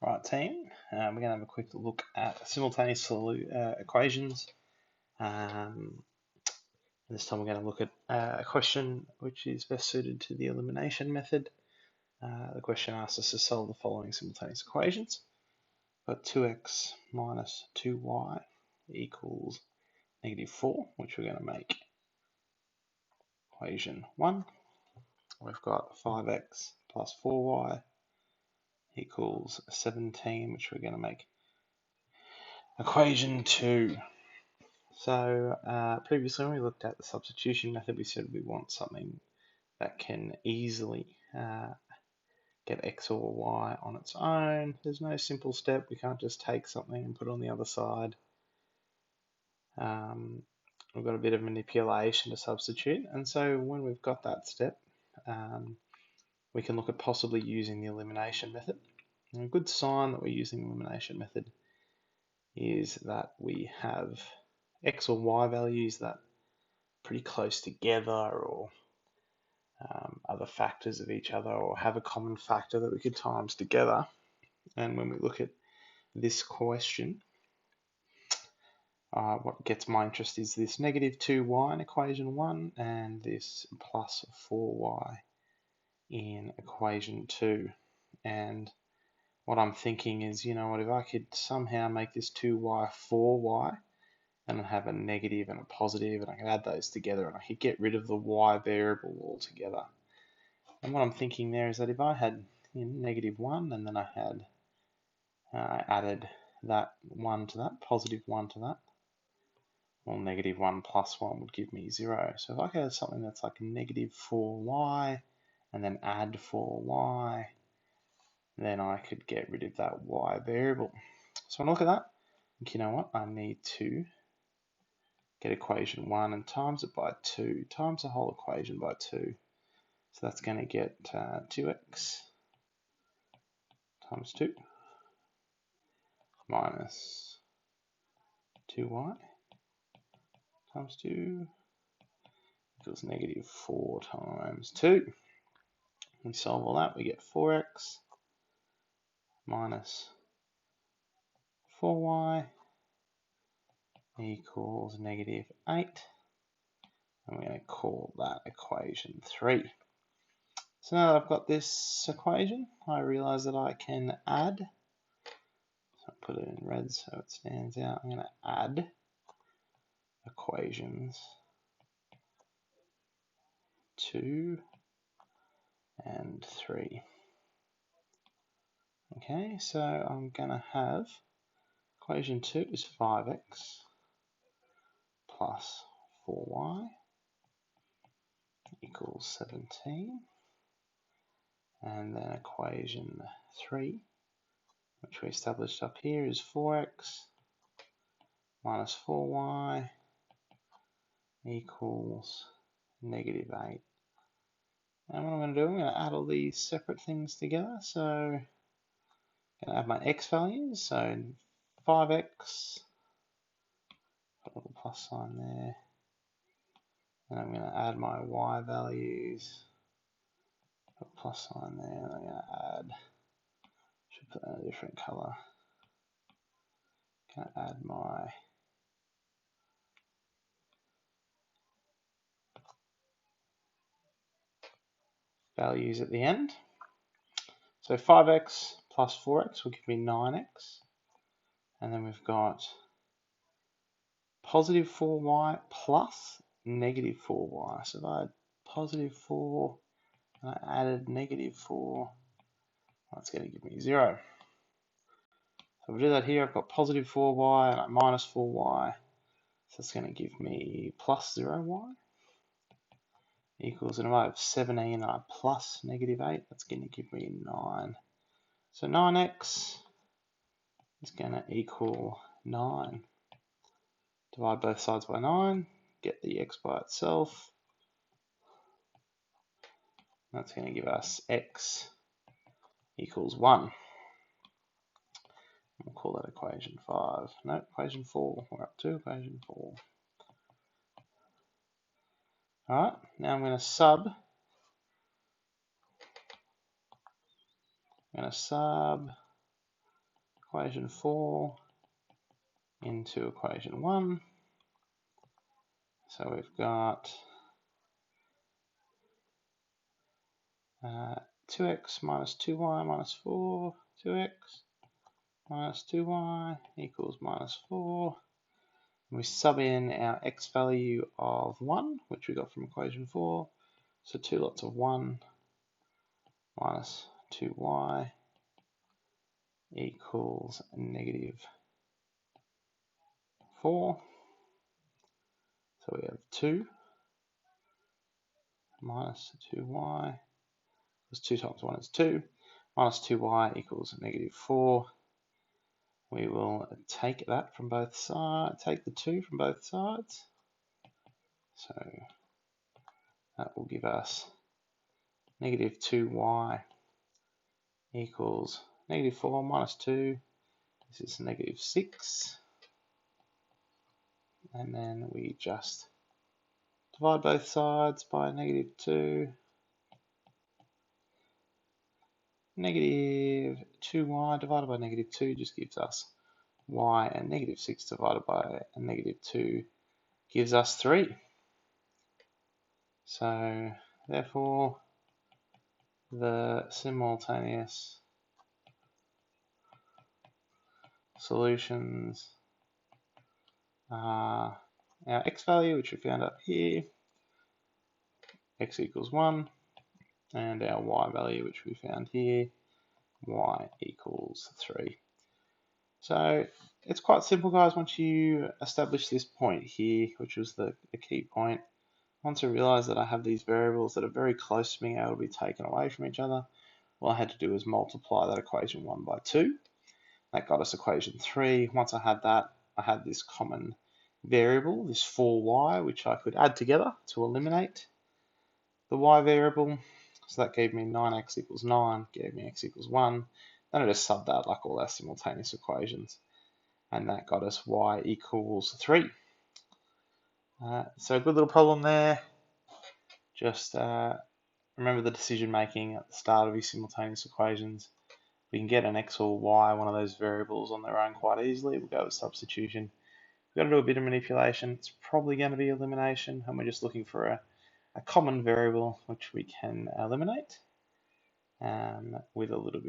Right, team, we're going to have a quick look at simultaneous equations. This time we're going to look at a question which is best suited to the elimination method. The question asks us to solve the following simultaneous equations. Got 2x minus 2y equals -4, which we're going to make equation 1. We've got 5x plus 4y equals 17, which we're going to make equation 2. So previously when we looked at the substitution method, we said we want something that can easily get x or y on its own. There's no simple step. We can't just take something and put it on the other side. We've got a bit of manipulation to substitute, and so when we've got that step, we can look at possibly using the elimination method. And a good sign that we're using the elimination method is that we have x or y values that are pretty close together, or other factors of each other, or have a common factor that we could times together. And when we look at this question, what gets my interest is this -2y in equation 1 and this plus 4y in equation 2. And what I'm thinking is, you know what, if I could somehow make this 2y 4y and have a negative and a positive, and I could add those together and I could get rid of the y variable altogether. And what I'm thinking there is that if I had -1 and then I had added that 1 to that, positive 1 to that, well, -1 plus 1 would give me 0. So if I could have something that's like -4y and then add 4y, then I could get rid of that y variable. So when I look at that, I think, you know what, I need to get equation 1 and times it by 2, times the whole equation by 2. So that's going to get 2x times 2 minus 2y times 2 equals -4 times 2. We solve all that, we get 4x minus 4y equals -8. And we're going to call that equation 3. So now that I've got this equation, I realize that I can add. So I'll put it in red so it stands out. I'm going to add equations 2 and 3. Okay, so I'm going to have equation 2 is 5x plus 4y equals 17. And then equation 3, which we established up here, is 4x minus 4y equals -8. And what I'm going to do, I'm going to add all these separate things together. So I'm going to add my x values. So 5x, put a little plus sign there. And I'm going to add my y values, put a plus sign there. And I'm going to add, should put that in a different color. Going to add my values at the end. So 5x plus 4x will give me 9x. And then we've got positive 4y plus -4y. So if I had positive 4 and I added -4, that's going to give me 0. So if I do that here, I've got positive 4y and I minus 4y. So it's going to give me plus 0y equals, and if I have 17 and I plus -8, that's going to give me 9. So 9x is going to equal 9. Divide both sides by 9, get the x by itself. That's going to give us x equals 1. We'll call that equation 5. No, equation 4. We're up to equation 4. Alright, now I'm going to sub equation 4 into equation 1. So we've got 2x minus 2y minus 4, 2x minus 2y equals minus 4. We sub in our x value of 1, which we got from equation 4. So 2 lots of 1 minus 2y equals negative 4. So we have 2 minus 2y, because 2 times 1 is 2, minus 2y equals negative 4. We will take that from both sides, take the 2 from both sides. So that will give us negative 2y equals negative 4 minus 2. This is negative 6. And then we just divide both sides by negative 2. Negative 2y divided by negative 2 just gives us y, and negative 6 divided by a negative 2 gives us 3. So therefore the simultaneous solutions are our x value, which we found up here, x equals 1, and our y value, which we found here, y equals 3. So it's quite simple, guys, once you establish this point here, which was the key point. Once I realized that I have these variables that are very close to being able to be taken away from each other, all I had to do was multiply that equation 1 by 2. That got us equation 3. Once I had that, I had this common variable, this 4y, which I could add together to eliminate the y variable. So that gave me 9x equals 9, gave me x equals 1. Then I just subbed that like all our simultaneous equations. And that got us y equals 3. So a good little problem there. Just remember the decision making at the start of your simultaneous equations. We can get an x or y, one of those variables, on their own quite easily. We'll go with substitution. We've got to do a bit of manipulation. It's probably going to be elimination, and we're just looking for a common variable which we can eliminate with a little bit